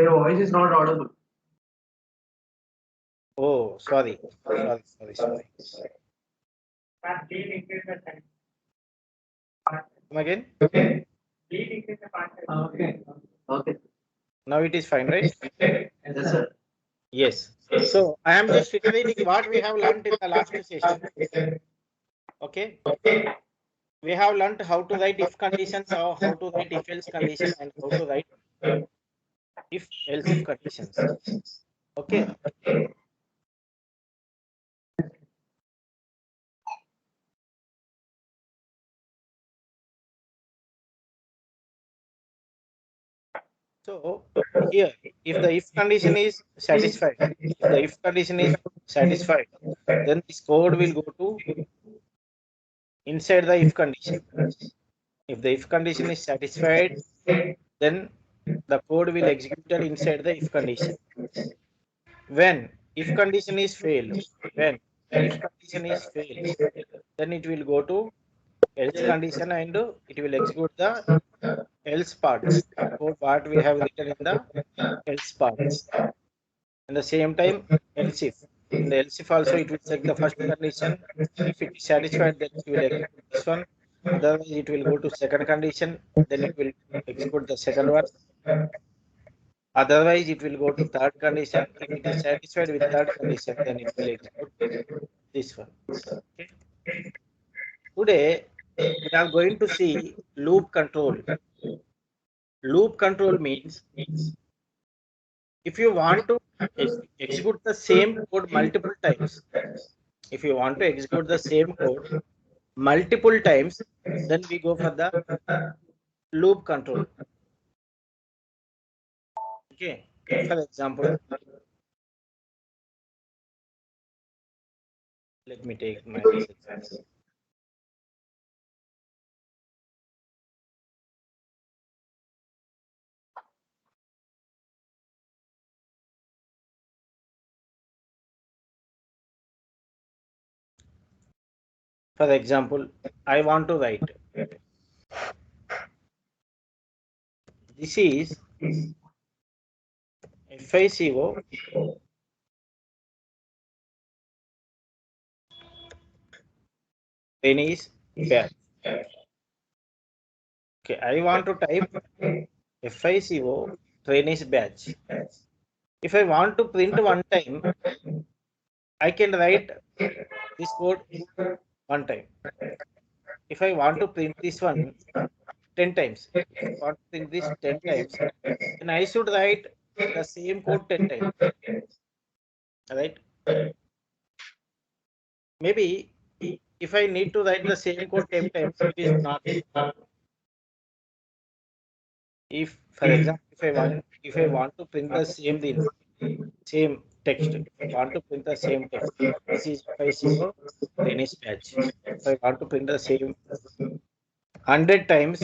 Your voice is not audible. Oh, sorry. Come again. Okay. Okay. Now it is fine, right? Yes, sir. Yes. So I am just reiterating what we have learned in the last session. Okay. We have learned how to write if conditions, or how to write if else condition, and how to write if else if conditions. Okay. So here, if the if condition is satisfied, then this code will go to inside the if condition. If the if condition is satisfied, then the code will execute inside the if condition. When if condition is failed, then it will go to else condition and it will execute the else part code what we have written in the else part. And the same time, else if. In the else if also it will check the first condition. If it is satisfied, then it will execute this one. Otherwise, it will go to second condition. Then it will execute the second one. Otherwise, it will go to third condition. If it is satisfied with third condition, then it will execute this one. Okay. Today, we are going to see loop control. Loop control means if you want to execute the same code multiple times, then we go for the loop control. Okay. For example, let me take my example. For example, I want to write this is FICO trainees batch. Okay, I want to type FICO trainees batch. If I want to print one time, I can write this code one time. If I want to print this one 10 times, then I should write the same code 10 times. Right? Maybe if I need to write the same code 10 times, it is not. If, for example, if I want to print the same thing, same text, if I want to print the same text, this is FICO trainees batch. If I want to print the same 100 times,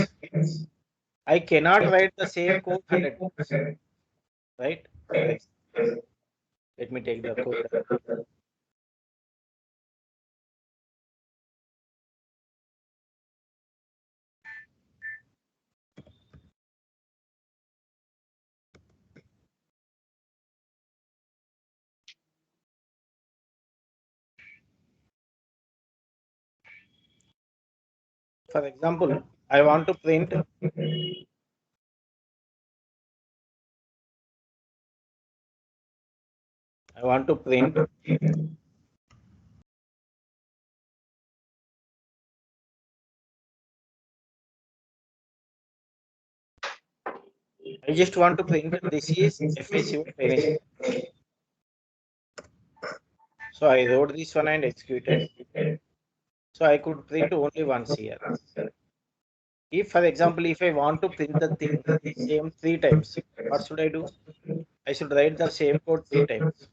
I cannot write the same code 100 times. Right? Let me take the code. For example, I want to print I just want to print this is FICO trainees. So I wrote this one and executed. So I could print only once here. If, for example, if I want to print the thing same 3 times, what should I do? I should write the same code 3 times.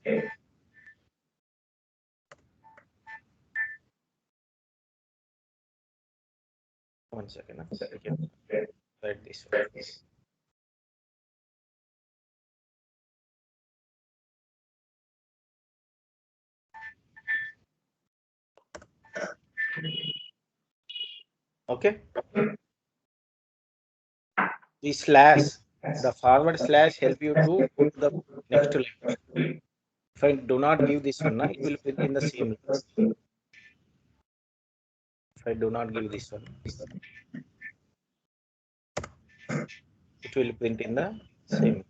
One second. I can write this one. Okay. The slash the forward slash help you to go to the next line. If I do not give this one, it will print in the same line. If I do not give this one, it will print in the same.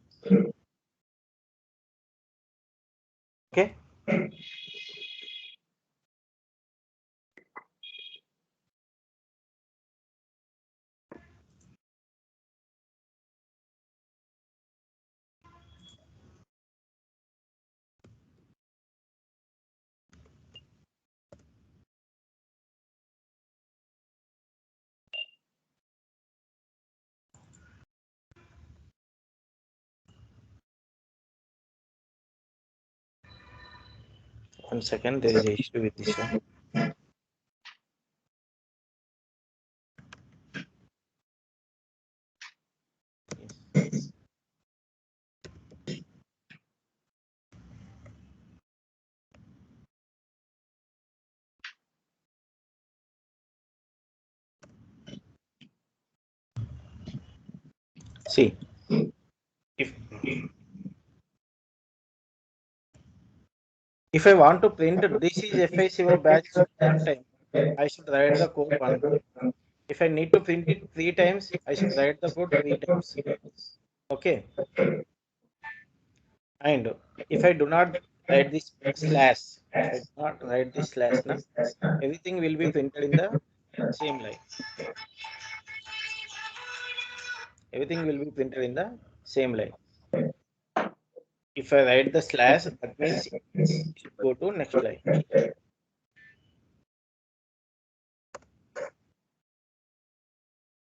Okay. One second, there is a issue with this one. See, if I want to print this is FICO batch one time, I should write the code one time. If I need to print it 3 times, I should write the code 3 times. Okay. And if I do not write this slash, if I do not write this slash now, everything will be printed in the same line. Everything will be printed in the same line. If I write the slash, that means it should go to next line.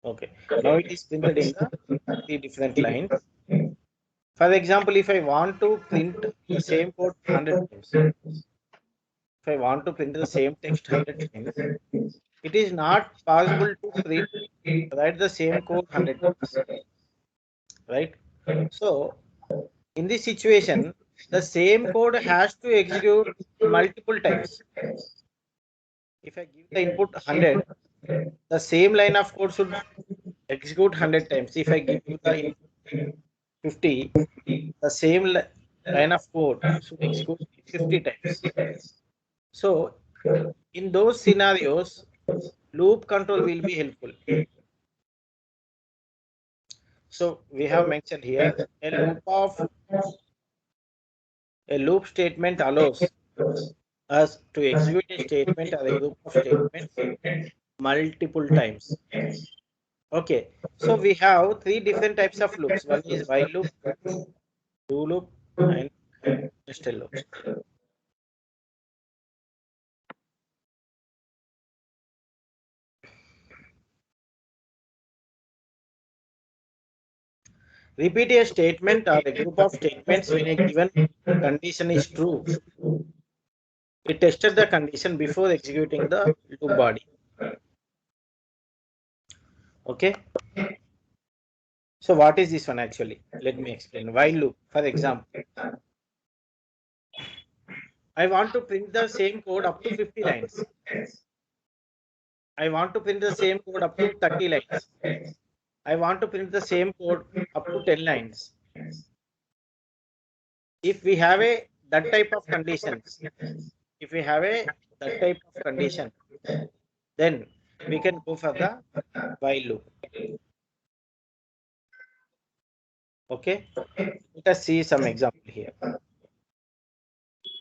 Okay. Now it is printed in the 3 different lines. For example, if I want to print the same code 100 times, if I want to print the same text 100 times, it is not possible to write the same code 100 times, right? So, in this situation, the same code has to execute multiple times. If I give the input 100, the same line of code should execute 100 times. If I give you the input 50, the same line of code should execute 50 times. So, in those scenarios, loop control will be helpful. So, we have mentioned here a loop statement allows us to execute a statement or a group of statements multiple times. Okay, so we have 3 different types of loops. One is while loop, do loop, and nested loop. Repeat a statement or a group of statements when a given condition is true. It tested the condition before executing the loop body. Okay. So what is this one actually? Let me explain. While loop, for example, I want to print the same code up to 50 lines. I want to print the same code up to 30 lines. I want to print the same code up to 10 lines. If we have that type of conditions, then we can go for the while loop. Okay, let us see some example here.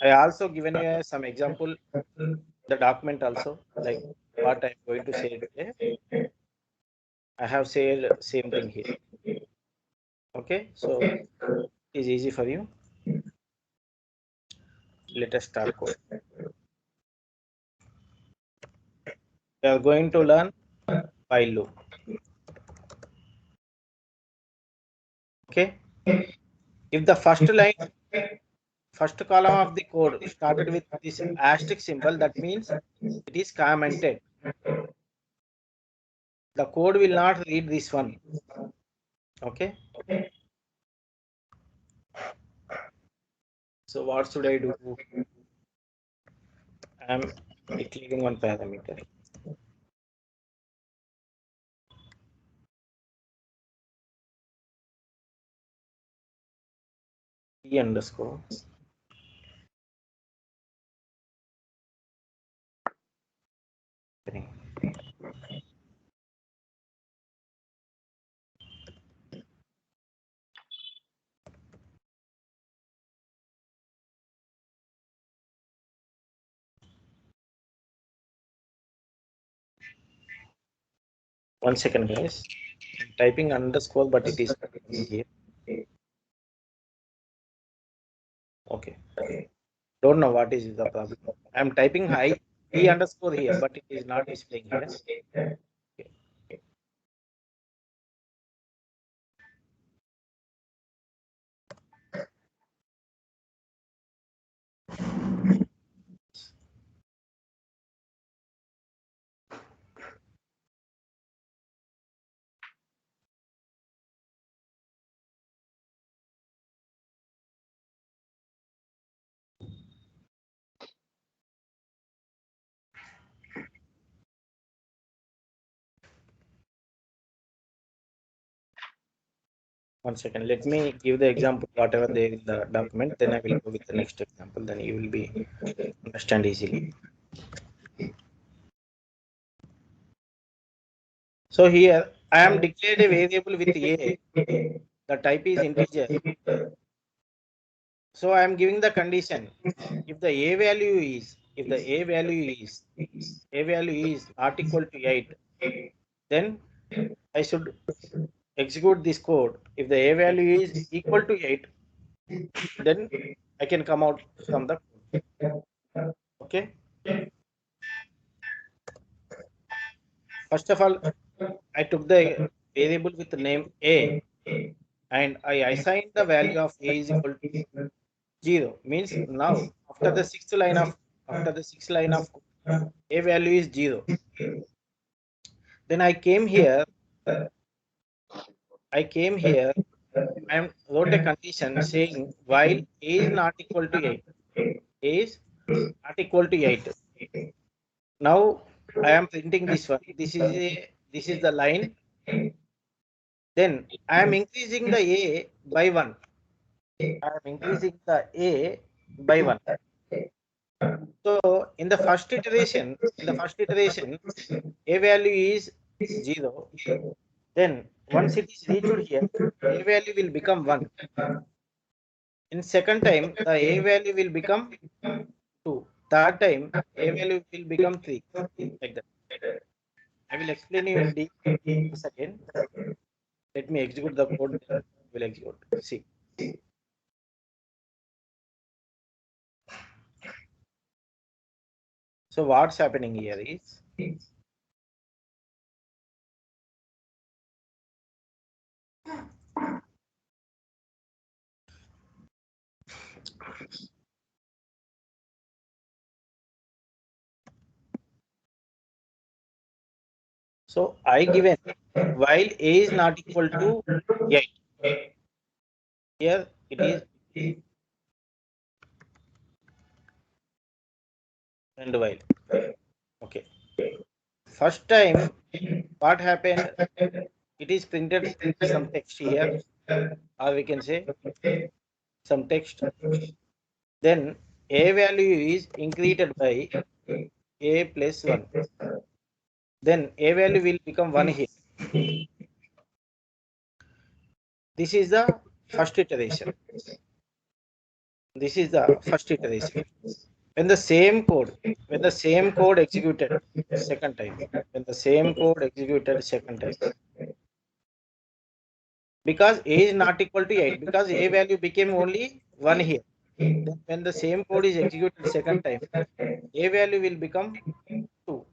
I also given you some example the document also, like what I'm going to say today. I have said same thing here. Okay, so it is easy for you. Let us start code. We are going to learn while loop. Okay, if the first column of the code started with this asterisk symbol, that means it is commented. The code will not read this one. Okay. So what should I do? I am declaring one parameter. P underscore. One second, guys. I'm typing underscore, but it is here. Okay. Don't know what is the problem. I'm typing high P underscore here, but it is not displaying here. Okay. One second. Let me give the example, whatever there in the document. Then I will go with the next example. Then you will be understand easily. So here I am declared a variable with A. The type is integer. So I am giving the condition. If the A value is not equal to 8, then I should execute this code. If the A value is equal to 8, then I can come out from the code. Okay. First of all, I took the variable with the name A and I assigned the value of A is equal to 0. Means now after the sixth line of code, A value is 0. Then I came here and wrote a condition saying while A is not equal to 8, A is not equal to 8. Now I am printing this one. This is the line. Then I am increasing the A by 1. I am increasing the A by 1. So in the first iteration, A value is 0. Then once it is reached here, A value will become 1. In second time, the A value will become 2. Third time, A value will become 3. Like that. I will explain you in details again. Let me execute the code. Then I will execute. See. So what's happening here is so I given while A is not equal to 8. Here it is and while. Okay. First time what happened? It is printed some text here, or we can say some text. Then A value is increased by A plus 1. Then A value will become 1 here. This is the first iteration. When the same code executed second time, because A is not equal to 8, because A value became only 1 here. Then when the same code is executed second time, A value will become 2.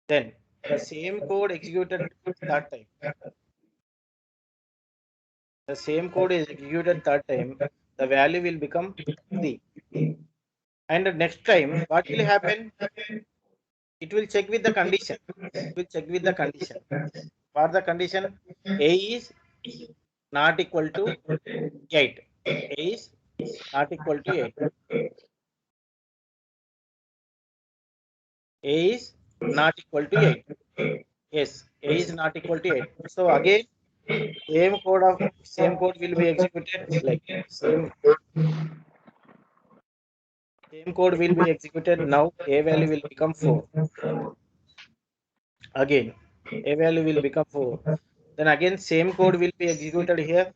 Then the same code executed third time. The value will become 3. And the next time, what will happen? It will check with the condition. For the condition, A is not equal to 8. A is not equal to 8. A is not equal to 8. Yes, A is not equal to 8. So again, same code will be executed like same code will be executed. Now a value will become 4. Again a value will become 4. Then again same code will be executed here.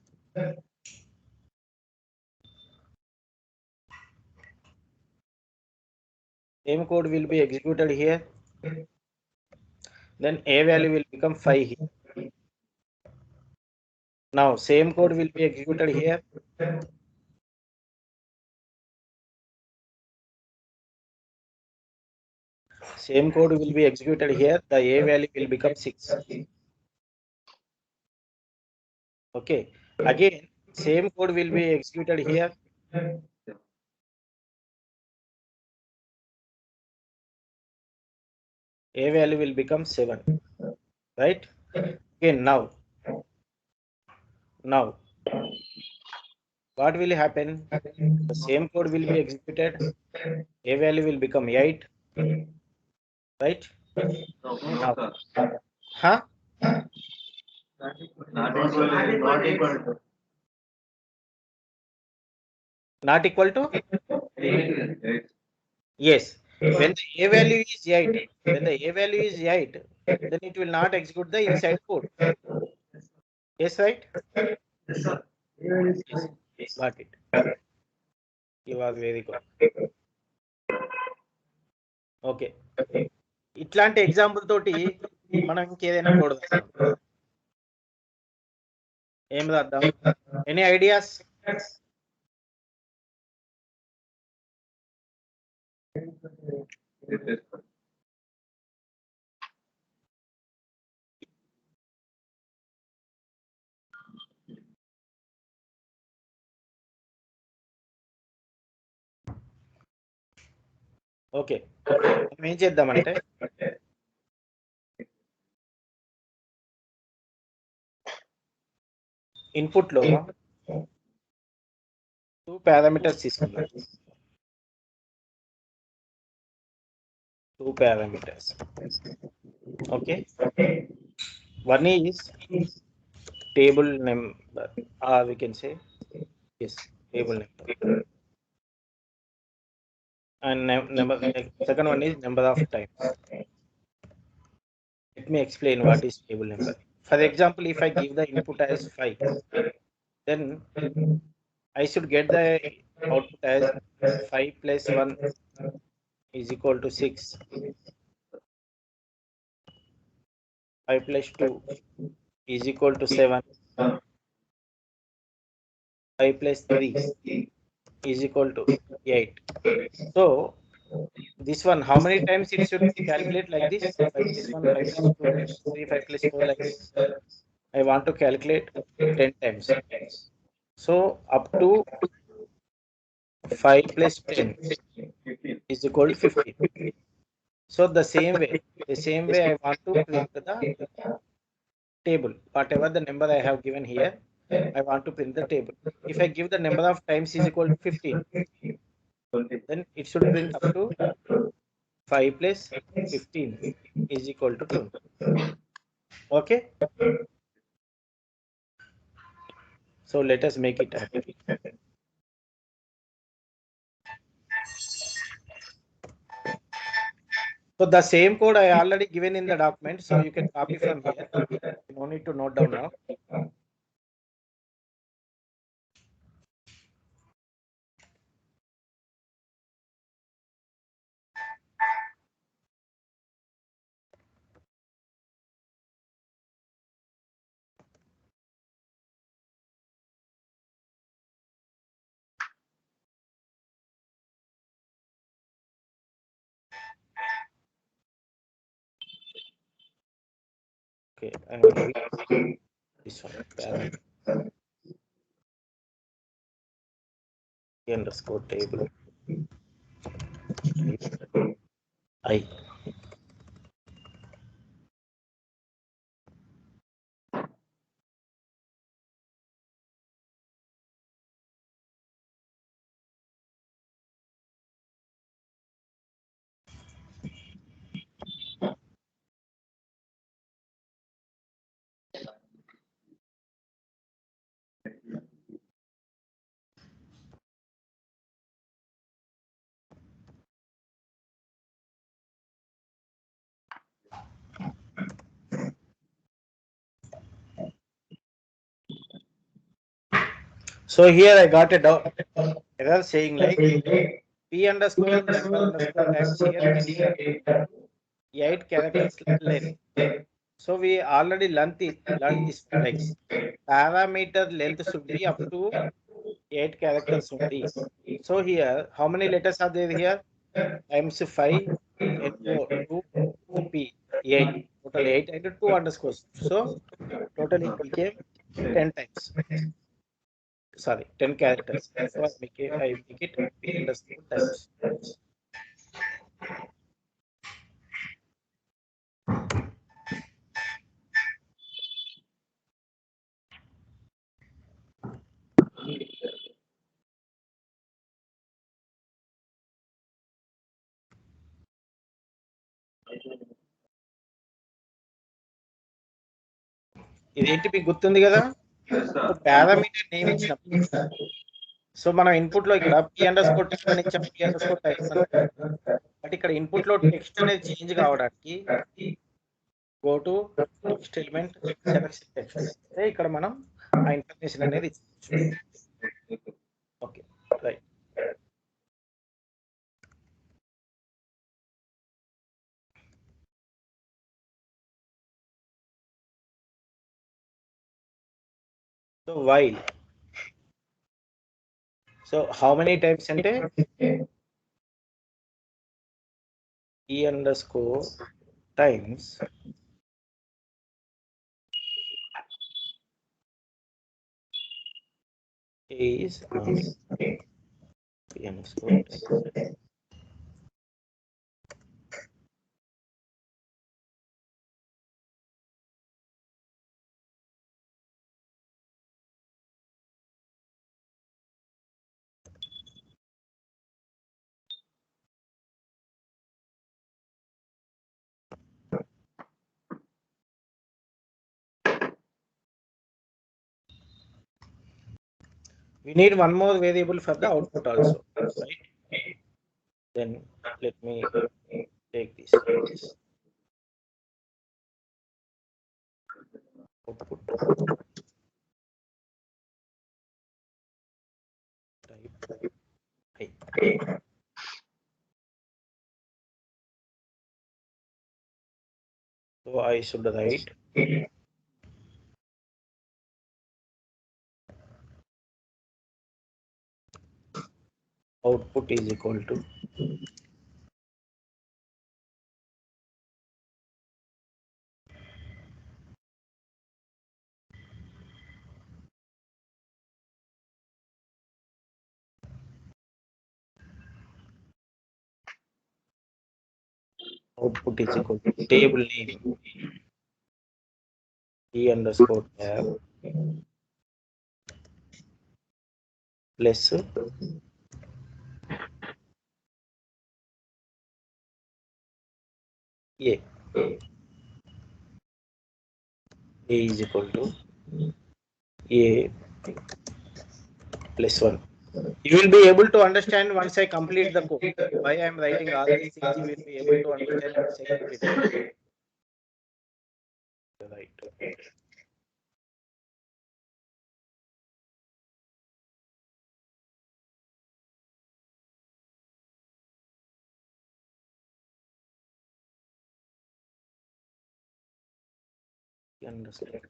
Same code will be executed here. Then a value will become 5 here. Now same code will be executed here. Same code will be executed here. The a value will become 6. Okay. Again same code will be executed here. A value will become 7. Right? Again now what will happen? The same code will be executed. A value will become 8. Right? No, Now, sir. huh? Not equal to. Not equal to? Eight. Yes. When the a value is 8, then it will not execute the inside code. Yes, right? Yes, sir. Yes. Got it. You are very good. Okay. ఇట్లాంటి example తోటి మనం ఇంకేదైనా code రాద్దాం. ఏం రాద్దాం? Any ideas? Okay. మనం ఏం చేద్దామంటే ఇన్పుట్లో 2 పారామీటర్స్ తీసుకుందాం. 2 parameters. Okay. One is table number, we can say yes, table number. And second one is number of times. Let me explain what is table number. For example, if I give the input as 5, then I should get the output as 5 plus 1 is equal to 6. 5 plus 2 is equal to 7. 5 plus 3 is equal to 8. So this one, how many times it should calculate like this? 5 plus 1, 5 plus 2, 5 plus 3, 5 plus 4 like this. I want to calculate 10 times. So up to 5 plus 10 is equal to 15. So the same way I want to print the table. Whatever the number I have given here, I want to print the table. If I give the number of times is equal to 15, then it should print up to 5 plus 15 is equal to 20. Okay. So let us make it happen. So the same code I already given in the document, so you can copy from here. No need to note down now. Okay, I am giving this one parent underscore table I. So here I got a error saying like p underscore number underscore times here we need 8 characters length. So we already learned this like parameter length should be up to 8 characters only. So here how many letters are there here? Times 5 into 2 to p 8, total 8 and 2 underscores. So total it became 10 times. Sorry, 10 characters. So I make it p underscore times. ఇదేంటి మీకు గుర్తుంది కదా? Yes, sir. Parameter name ఇచ్చినప్పుడు so మనం input లో ఇక్కడ p underscore text అని ఇచ్చాం, p అండర్స్కోర్ టైప్స్ అని. బట్ ఇక్కడ ఇన్పుట్ లో టెక్స్ట్ అనేది చేంజ్ కావడానికి go to text element selection text. ఇక్కడ మనం ఆ ఇన్ఫర్మేషన్ అనేది ఇచ్చుకోవచ్చు. Okay right. So while, so how many types అంటే p underscore times is p underscore times. We need one more variable for the output also, right? Then let me take this output type I. So I should write output is equal to table name p underscore tab plus a is equal to a plus 1. You will be able to understand once I complete the code. Why I am writing all these things, you will be able to understand once I complete it. Right. Understand.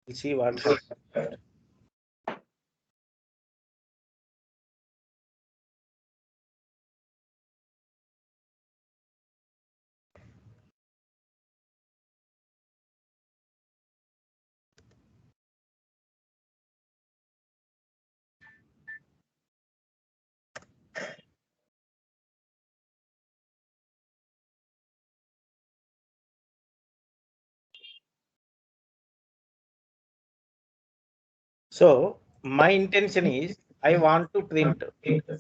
We'll see what happens. So my intention is I want to print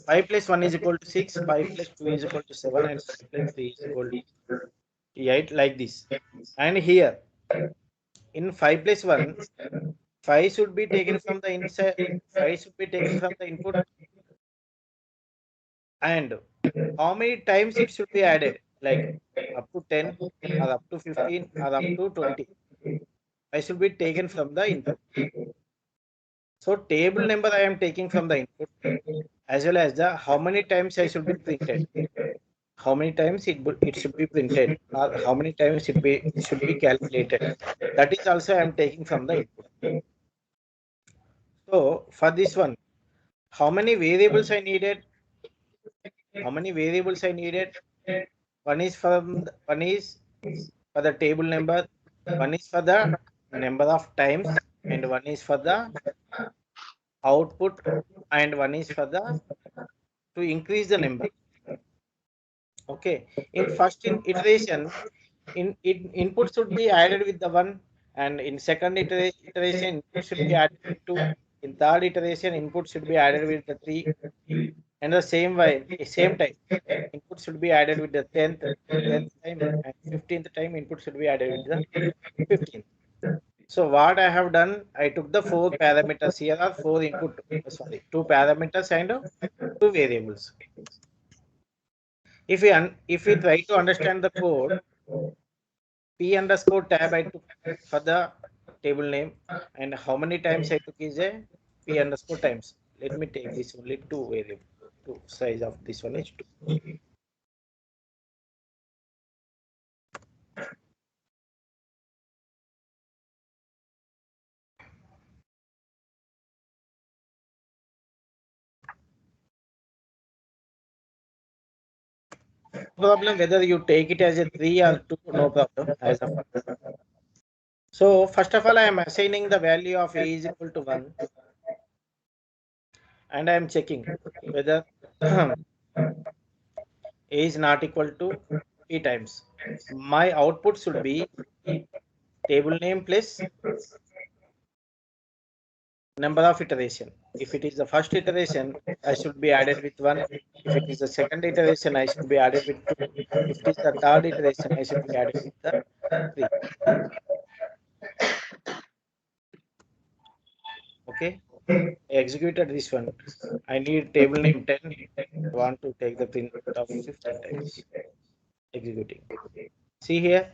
5 plus 1 is equal to 6, 5 plus 2 is equal to 7, and 6 plus 3 is equal to 8, like this. And here in 5 plus 1, 5 should be taken from the inside, 5 should be taken from the input. And how many times it should be added? Like up to 10 or up to 15 or up to 20. I should be taken from the input. So table number I am taking from the input, as well as the how many times I should be printed, how many times it should be printed, or how many times it should be calculated. That is also I am taking from the input. So for this one, how many variables I needed? How many variables I needed? One is for the table number, one is for the number of times, and one is for the output, and one is for the to increase the number. Okay. In first iteration, input should be added with the 1, and in second iteration input should be added with 2. In third iteration input should be added with the 3, and the same way, same time input should be added with the 10th time, and 15th time input should be added with the 15th. So what I have done, I took the 4 parameters. Here are 4 input, sorry, 2 parameters and 2 variables. If we try to understand the code, p underscore tab I took for the table name, and how many times I took is a p underscore times. Let me take this only 2 variable. 2 size of this one is 2. Problem whether you take it as a 3 or 2, no problem as of now. So first of all, I am assigning the value of a is equal to 1, and I am checking whether a is not equal to p times. My output should be table name plus number of iteration. If it is the first iteration, I should be added with 1. If it is the second iteration, I should be added with 2. If it is the third iteration, I should be added with the 3. Okay, I executed this one. I need table name 10. I want to take the print of 15 times. Executing. See here,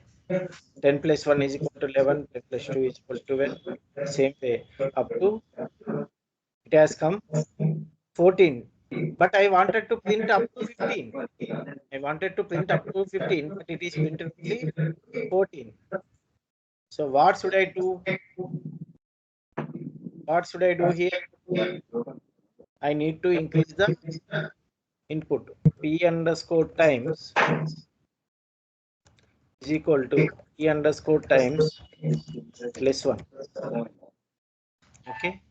10 plus 1 is equal to 11, 10 plus 2 is equal to 12. Same way up to it has come 14. But I wanted to print up to 15. I wanted to print up to 15, but it is printed only 14. So what should I do? What should I do here? I need to increase the input. P underscore times is equal to P underscore times plus 1. Okay.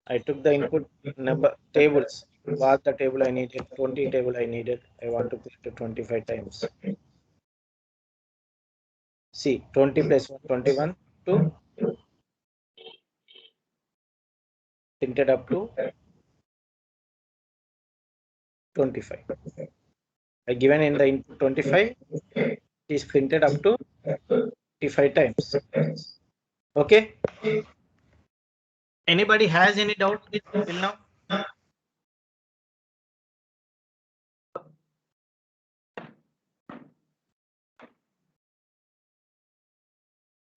I took the input number tables. What the table I needed? 20 table I needed. I want to print it 25 times. See, 20 plus 1, 21 to printed up to 25. I given in the input 25, it is printed up to 25 times. Okay. Anybody has any doubt till now?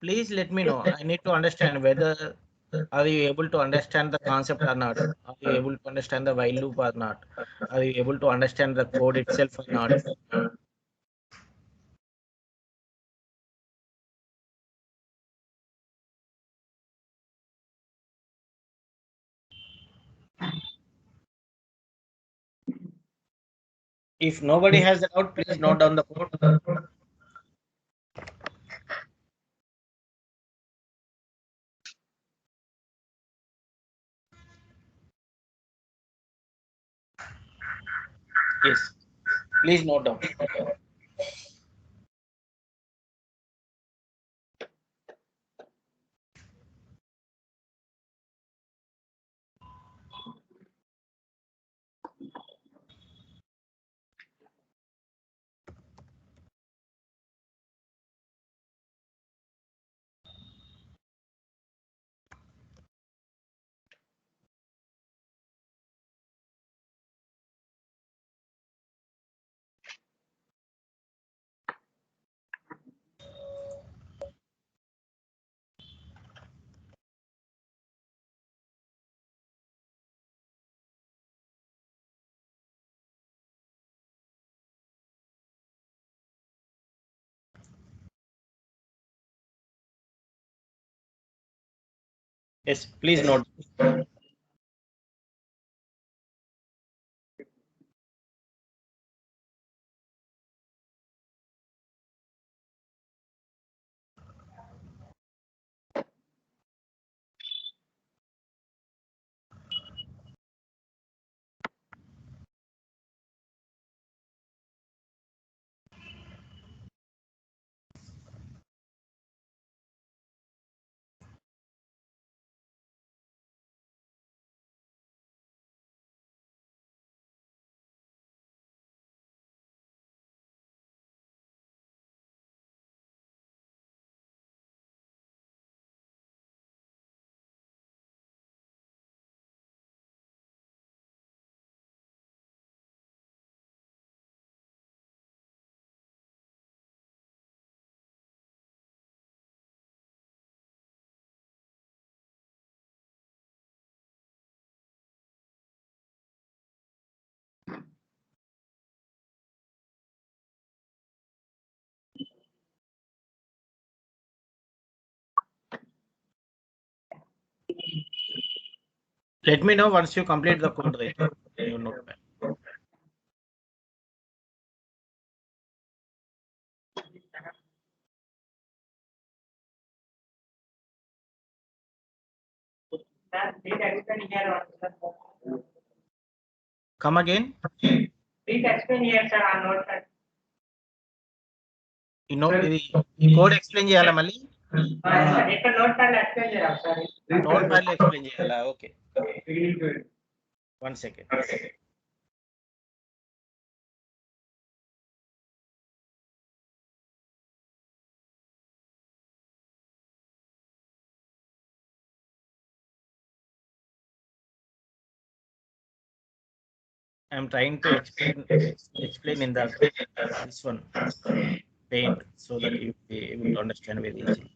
Please let me know. I need to understand whether are you able to understand the concept or not? Are you able to understand the while loop or not? Are you able to understand the code itself or not? If nobody has a doubt, please note down the code. Yes, please note down. Yes, please note. Let me know once you complete the code right in your notepad. Come again. Please explain here, sir, on notepad. ఈ code explain చేయాలా మళ్ళీ? ఇక్కడ notepad లో explain చేయాలి, sir. Notepad లో explain చేయాలా? Okay, 1 second. I'm trying to explain in this one paint so that you be able to understand very easily.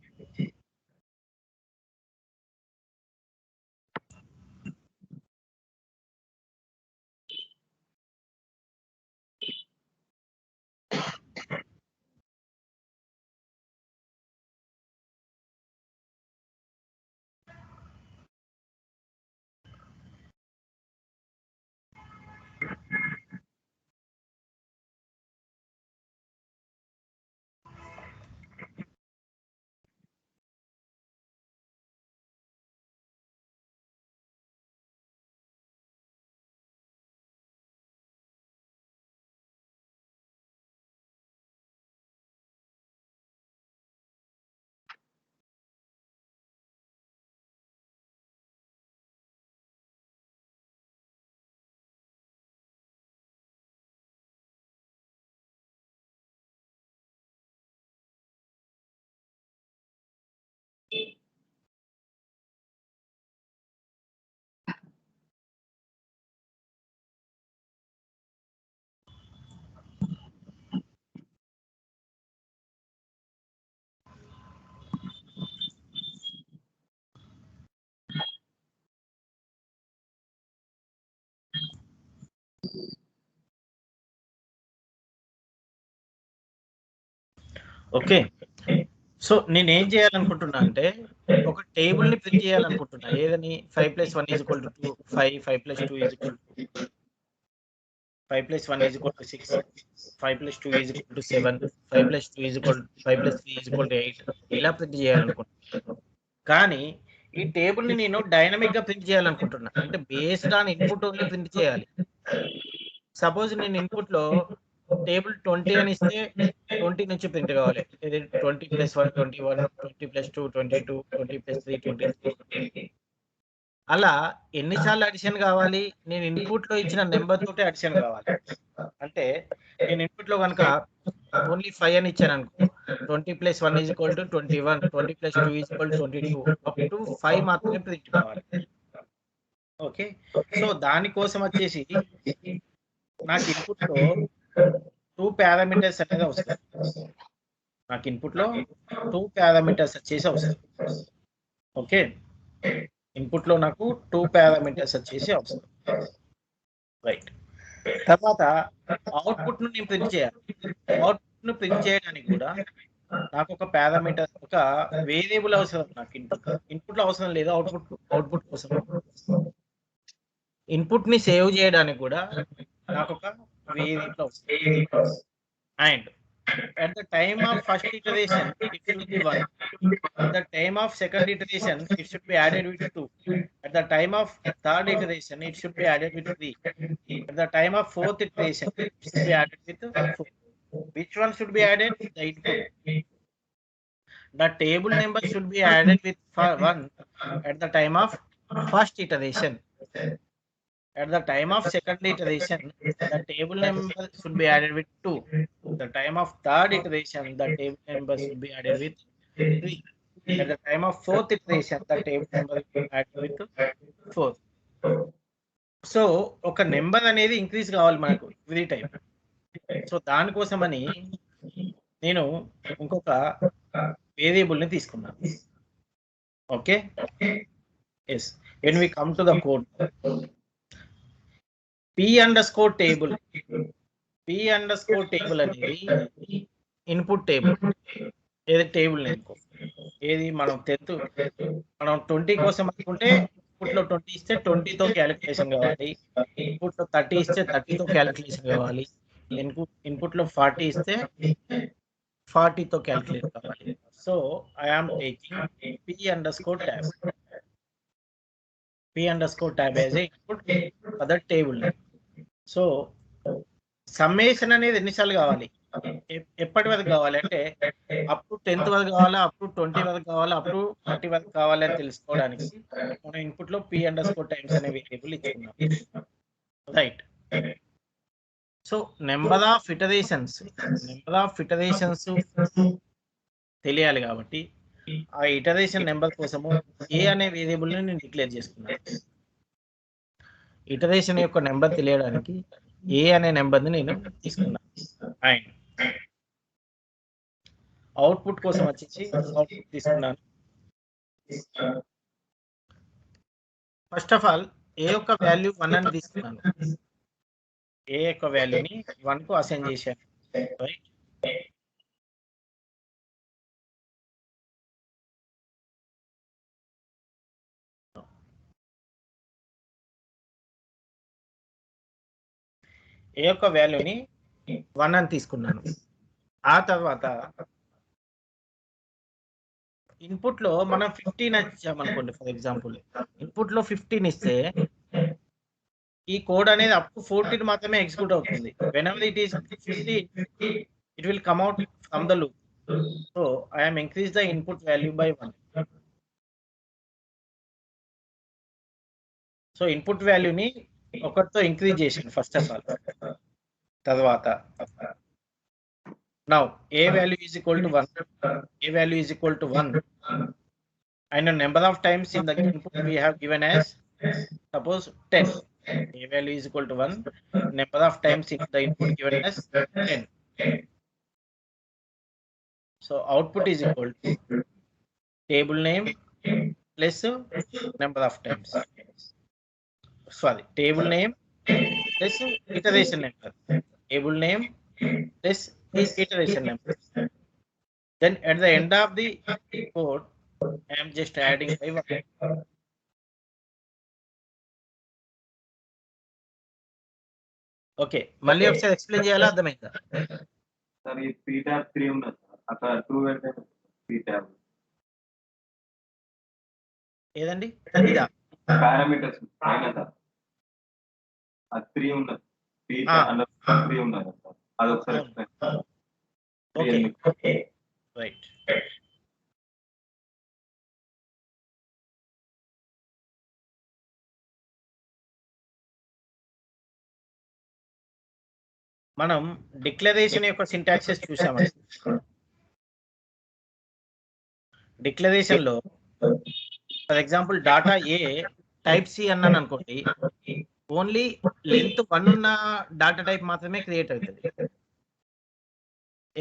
Okay, so నేను ఏం చేయాలనుకుంటున్నా అంటే ఒక టేబుల్ ని ప్రింట్ చేయాలనుకుంటున్నా. ఏదని 5 + 1 = 2, 5 + 2 = 5 plus 1 is equal to 6, 5 plus 2 is equal to 7, 5 plus 2 is equal 5 plus 3 is equal to 8 ఇలా print చేయాలనుకుంటున్నాను. కానీ ఈ టేబుల్ ని నేను డైనమిక్ గా ప్రింట్ చేయాలనుకుంటున్నా, అంటే based on input only print చేయాలి. సపోజ్ నేను ఇన్పుట్ లో టేబుల్ 20 అని ఇస్తే 20 నుంచి ప్రింట్ కావాలి. ఇది 20 ప్లస్ 1 21, 20 ప్లస్ 2 22, 20 ప్లస్ 3 23. అలా ఎన్నిసార్లు అడిషన్ కావాలి? నేను ఇన్పుట్ లో ఇచ్చిన నెంబర్ తోటి అడిషన్ కావాలి. అంటే నేను ఇన్పుట్ లో కనుక ఓన్లీ 5 అని ఇచ్చాను అనుకో, 20 plus 1 is equal to 21, 20 plus 2 is equal to 22, up to 5 మాత్రమే ప్రింట్ కావాలి. ఓకే, సో దానికోసం వచ్చేసి నాకు ఇన్పుట్ లో 2 పారామీటర్స్ అనేది అవసరం. నాకు ఇన్పుట్ లో 2 పారామీటర్స్ వచ్చేసి అవసరం. ఓకే, ఇన్పుట్ లో నాకు 2 పారామీటర్స్ వచ్చేసి అవసరం. రైట్, తర్వాత అవుట్పుట్ ను నేను ప్రింట్ చేయాలి. అవుట్పుట్ ను ప్రింట్ చేయడానికి కూడా నాకు ఒక పారామీటర్, ఒక వేరియబుల్ అవసరం. నాకు ఇన్పుట్ లో అవసరం లేదు, అవుట్పుట్ కోసం. ఇన్పుట్ ని సేవ్ చేయడానికి కూడా నాకు ఒక వేరియబుల్ అవసరం. And at the time of first iteration it should be 1, at the time of second iteration it should be added with 2, at the time of third iteration it should be added with 3, at the time of fourth iteration it should be added with 4. Which one should be added? The input. The table number should be added with 1 at the time of first iteration. At the time of second iteration, the table number should be added with 2. The time of third iteration, the table number should be added with 3. At the time of fourth iteration, the table number should be added with 4. So ఒక number అనేది increase కావాలి మనకు every time. So దానికోసమని నేను ఇంకొక variable ని తీసుకున్నాను. Okay, yes, when we come to the code, p underscore table అనేది ఇన్పుట్ టేబుల్. ఏది టేబుల్ నేమ్ కోసం, ఏది మనం 20 కోసం అనుకుంటే ఇన్పుట్ లో 20 ఇస్తే 20 తో క్యాలిక్యులేషన్ కావాలి, ఇన్పుట్ లో 30 ఇస్తే 30 తో క్యాలిక్యులేషన్ కావాలి, ఇన్పుట్ లో 40 ఇస్తే 40 తో క్యాలిక్యులేట్ కావాలి. So I am taking p underscore tab as a input for the table name. So summation అనేది ఎన్నిసార్లు కావాలి, ఎప్పటి వరకు కావాలి అంటే అప్ టు 10th వరకు కావాలా, అప్ టు 20 వరకు కావాలా, అప్ టు 30 వరకు కావాలి అని తెలుసుకోవడానికి మనం ఇన్పుట్ లో p underscore times అనే వేరియబుల్ ఇచ్చుకున్నాం. Right, so number of iterations తెలియాలి కాబట్టి ఆ ఇటరేషన్ నెంబర్ కోసము a అనే వేరియబుల్ ని నేను డిక్లేర్ చేసుకున్నాను. ఇటరేషన్ యొక్క నెంబర్ తెలియడానికి a అనే నెంబర్ ని నేను తీసుకున్నాను. అండ్ అవుట్పుట్ కోసం వచ్చేసి అవుట్పుట్ తీసుకున్నాను. ఫస్ట్ ఆఫ్ ఆల్ a యొక్క వాల్యూ 1 అని తీసుకున్నాను. a యొక్క వాల్యూని 1 కు అసైన్ చేశాను. రైట్, a యొక్క వాల్యూని 1 అని తీసుకున్నాను. ఆ తర్వాత ఇన్పుట్ లో మనం 15 ఇచ్చామనుకోండి. ఫర్ ఎగ్జాంపుల్ ఇన్పుట్ లో 15 ఇస్తే ఈ కోడ్ అనేది అప్ టు 14 మాత్రమే ఎగ్జిక్యూట్ అవుతుంది. whenever it is 15 it will come out from the loop. So I am increase the input value by 1. So input వాల్యూని ఒకటితో ఇంక్రీజ్ చేసాను ఫస్ట్ ఆఫ్ ఆల్. తర్వాత now a value is equal to 1 and the number of times in the input we have given as suppose 10. A value is equal to 1, number of times in the input given as 10. So output is equal to table name plus number of times. Sorry, table name plus iteration number. Table name plus iteration number. Then at the end of the code, I am just adding by 1. Okay, మళ్ళీ ఒకసారి explain చేయాలా, అర్థమైందా? Sir ఈ P tab 3 ఉన్నది sir, అక్కడ 2 పెడితే P tab ఏదండి ఇదా? పారామీటర్స్ పైన సార్ అది 3 ఉన్నది, పీ ట్యాబ్ 3 ఉన్నది సార్, అది ఒకసారి ఎక్స్ప్లెయిన్. Okay right. మనం డిక్లరేషన్ యొక్క సింటాక్సెస్ చూసామండి. డిక్లరేషన్ లో ఫర్ ఎగ్జాంపుల్ డాటా ఏ టైప్ సి అన్నాను అనుకోండి, ఓన్లీ లెంత్ 1 ఉన్న డాటా టైప్ మాత్రమే క్రియేట్ అవుతుంది.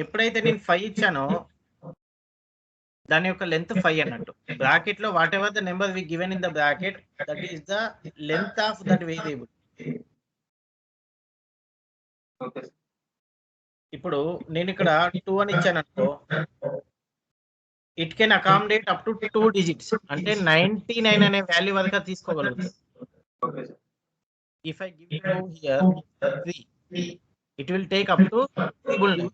ఎప్పుడైతే నేను 5 ఇచ్చానో దాని యొక్క లెంత్ 5 అన్నట్టు. బ్రాకెట్ లో whatever the number we given in the bracket, that is the length of that variable. ఇప్పుడు నేను ఇక్కడ 2 అని ఇచ్చాను అనుకో, it can accommodate up to 2 digits, అంటే 99 అనే వాల్యూ వరకు తీసుకోగలుగుతుంది. If I give you here 3, it will take up to triple 9.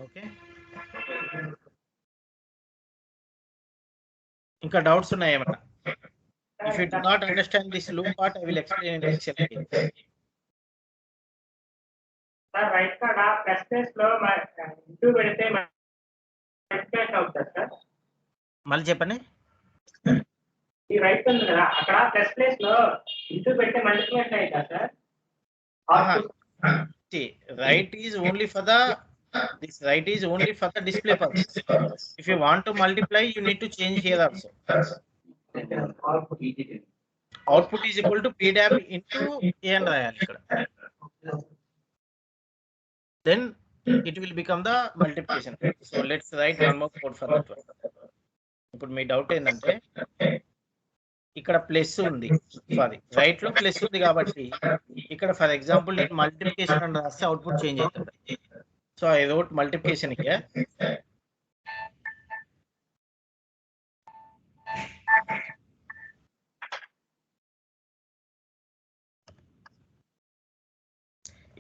Okay, ఇంకా డౌట్స్ ఉన్నాయా ఏమన్నా? If you do not understand this loop part, I will explain in Excel again. Sir right కాడ plus plus లో into పెడితే multiply అవుతుంది sir. మళ్ళీ చెప్పండి. ఈ రైట్ ఉంది కదా, అక్కడ ప్లస్ ప్లస్ లో ఇంటూ పెడితే మల్టిప్లై అవుతా sir? See, right is only for the display purpose. If you want to multiply, you need to change here also. Output is equal to p dab into a and రాయాలి ఇక్కడ. Then it will become the multiplication. So let's write one more code for that one. ఇప్పుడు మీ doubt ఏంటంటే ఇక్కడ plus ఉంది, sorry right లో plus ఉంది కాబట్టి ఇక్కడ ఫర్ ఎగ్జాంపుల్ నేను మల్టిప్లికేషన్ అని రాస్తే అవుట్పుట్ చేంజ్ అవుతుంది. So I wrote multiplication here.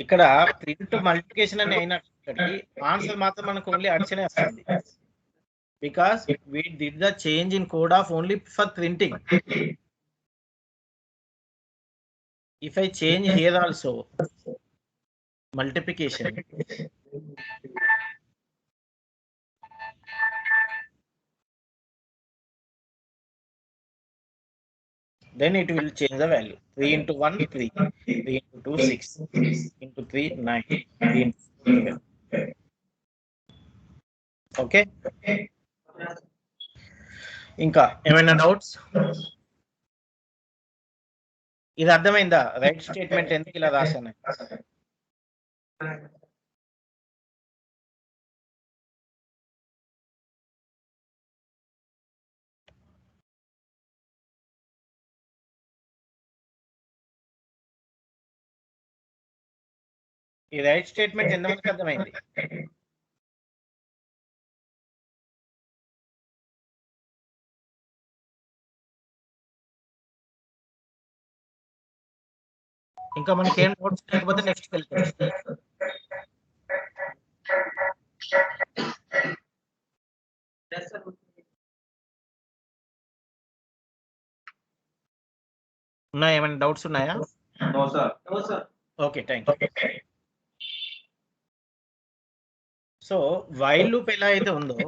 ఇక్కడ ప్రింట్ మల్టిప్లికేషన్ అని అయినప్పటికీ ఆన్సర్ మాత్రం మనకు ఓన్లీ అడిషనే వస్తుంది, because we did the change in code of only for printing. If I change here also multiplication, then it will change the value. 3 into 1 3, 3 into 2 6, into 3 9, 3 into 4 11. Okay, ఇంకా ఏమైనా doubts? ఇది అర్థమైందా? Right statement ఎందుకు ఇలా రాశాను? ఈ right statement ఎంతమందికి అర్థమైంది? ఇంకా మనకి ఏం డౌట్స్ లేకపోతే నెక్స్ట్ వెళ్తాం. ఉన్నాయా, ఏమైనా డౌట్స్ ఉన్నాయా? No sir, no sir. Okay, thank you. So while loop ఎలా అయితే ఉందో,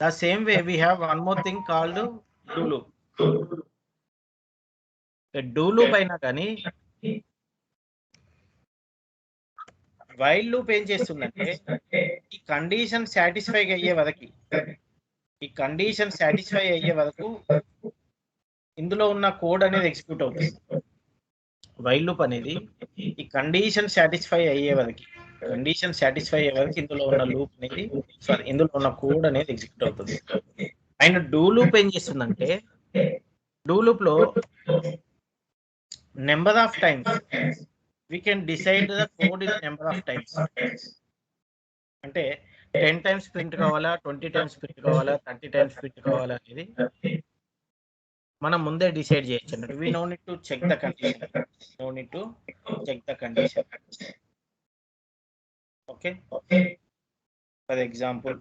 the same way we have one more thing called do loop. Do loop అయినా కానీ వైల్ లూప్ ఏం చేస్తుందంటే ఈ కండిషన్ సాటిస్ఫై అయ్యే వరకు ఇందులో ఉన్న కోడ్ అనేది ఎగ్జిక్యూట్ అవుతుంది. వైల్ లూప్ అనేది ఈ కండిషన్ సాటిస్ఫై అయ్యే వరకు ఇందులో ఉన్న లూప్ అనేది ఇందులో ఉన్న కోడ్ అనేది ఎగ్జిక్యూట్ అవుతుంది. అండ్ డూ లూప్ ఏం చేస్తుందంటే, డూ లూప్ లో number of times we can decide the code in number of times. అంటే 10 times ప్రింట్ కావాలా, 20 times ప్రింట్ కావాలా, 30 times ప్రింట్ కావాలా అనేది మనం ముందే డిసైడ్ చేయొచ్చు అన్నట్టు. We no need to check the condition. No need to check the condition. Okay. For example,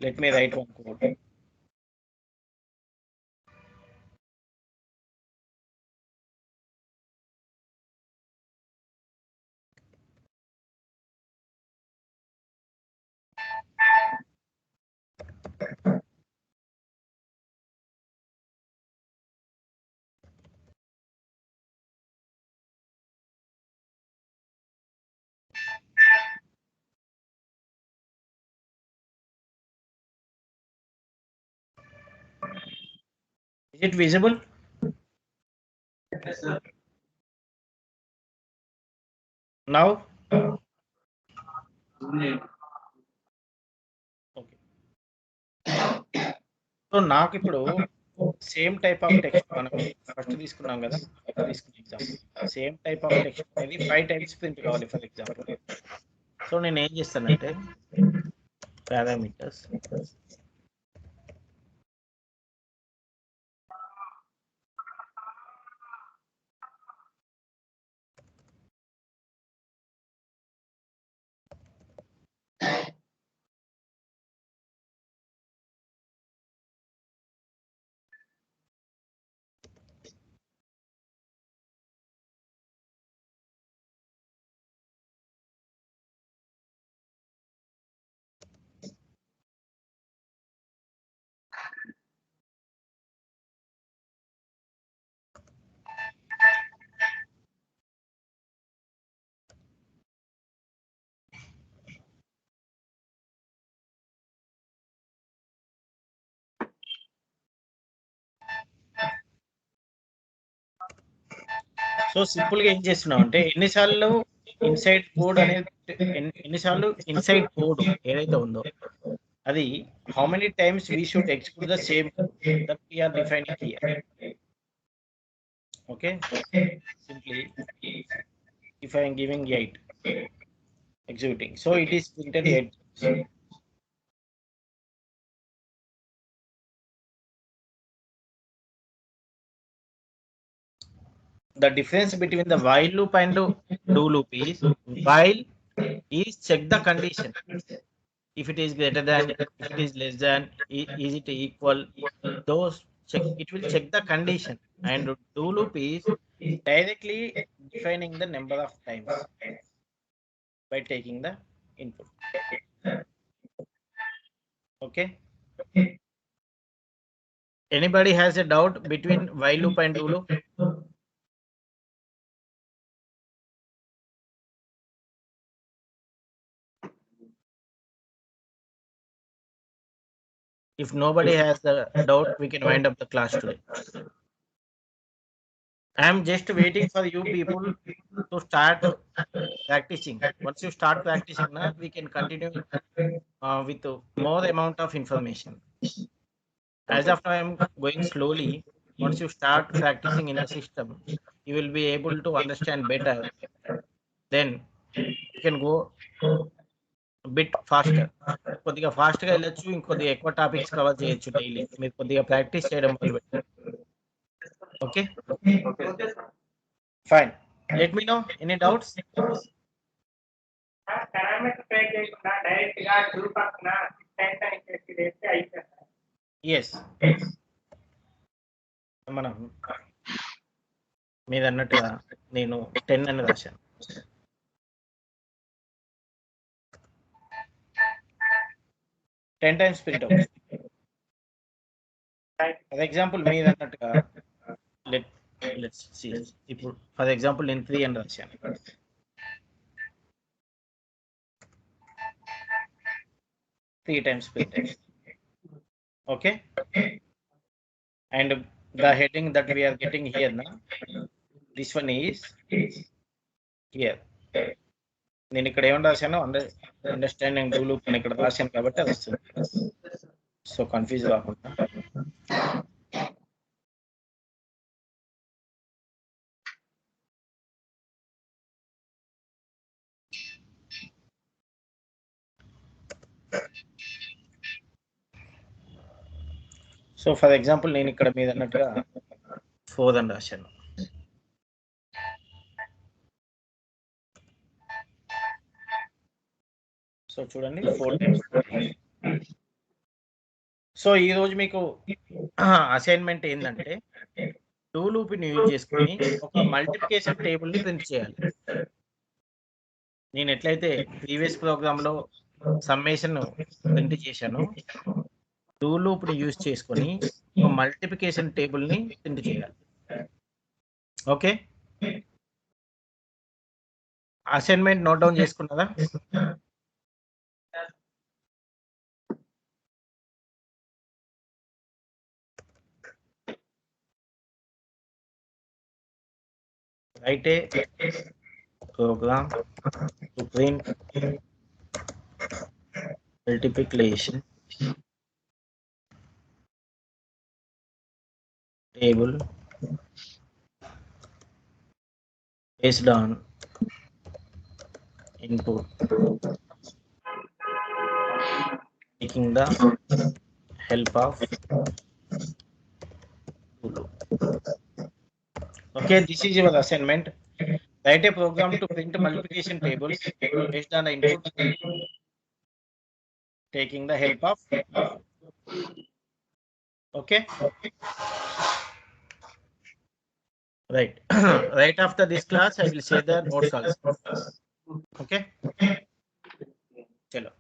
let me write one code. Is it visible Yes, sir. now? Okay. So నాకు ఇప్పుడు same type of text మనం first తీసుకున్నాం కదా, తీసుకున్న example same type of text అనేది 5 times print కావాలి for example. So నేను ఏం చేస్తానంటే పారామీటర్స్ సో సింపుల్ గా ఏం చేస్తున్నాం అంటే ఎన్నిసార్లు ఇన్సైడ్ కోడ్ అనేది ఎన్నిసార్లు ఇన్సైడ్ కోడ్ ఏదైతే ఉందో అది how many times we should execute the same that we are defining here. Okay, simply if I am giving 8 executing, so it is printed 8. The difference between the while loop and do loop is while is check the condition. If it is greater than, if it is less than, is it equal, those check, it will check the condition. And do loop is directly defining the number of times by taking the input. Okay, anybody has a doubt between while loop and do loop? If nobody has the doubt, we can wind up the class today. I am just waiting for you people to start practicing. Once you start practicing, na, we can continue with more amount of information. As of now, I am going slowly. Once you start practicing in the system, you will be able to understand better. Then you can go bit faster. కొద్దిగా ఫాస్ట్గా వెళ్ళొచ్చు, ఇంకొద్దిగా ఎక్కువ topics cover చేయొచ్చు daily మీరు కొద్దిగా practice చేయడం మొదలుపెట్టారు. Okay Okay. Fine, let me know any doubts. Parameter try చేయకుండా డైరెక్ట్ గా డూ పక్కన 6 టైమ్స్ అని చెప్పి వేస్తే అయిపోతుంది. ఎస్, మనం మీరు అన్నట్టుగా నేను 10 అని రాశాను. టెన్ టైమ్స్ ప్రింట్ అవుతుంది. ఫర్ ఎగ్జాంపుల్ మీరు అన్నట్టుగా లెట్స్ సీ, ఇప్పుడు ఫర్ ఎగ్జాంపుల్ నేను 3 అని రాశాను. Three times print. Okay, and the heading that we are getting here now, this one is here. నేను ఇక్కడ ఏమని రాశాను, అండర్స్టాండింగ్ డూ లూప్ అని ఇక్కడ రాశాను కాబట్టి అది వస్తుంది. సో కన్ఫ్యూజ్ కాకుండా సో ఫర్ ఎగ్జాంపుల్ నేను ఇక్కడ మీద అన్నట్టుగా 4 అని రాశాను. సో చూడండి 4 times. సో ఈ రోజు మీకు అసైన్మెంట్ ఏంటంటే డూ లూప్ ని యూజ్ చేసుకుని ఒక మల్టిప్లికేషన్ టేబుల్ ని ప్రింట్ చేయాలి. నేను ఎట్లయితే ప్రీవియస్ ప్రోగ్రామ్ లో సమ్మేషన్ ప్రింట్ చేశాను, డూ లూప్ ని యూజ్ చేసుకొని ఒక మల్టిప్లికేషన్ టేబుల్ ని ప్రింట్ చేయాలి. ఓకే, అసైన్మెంట్ నోట్ డౌన్ చేసుకున్నారా? Write a program to print multiplication table based on input, taking the help of Zulu. Okay, this is your assignment. Write a program to print multiplication tables based on the input, taking the help of. Okay. Right. Right after this class, I will share the notes also. Okay. Chalo.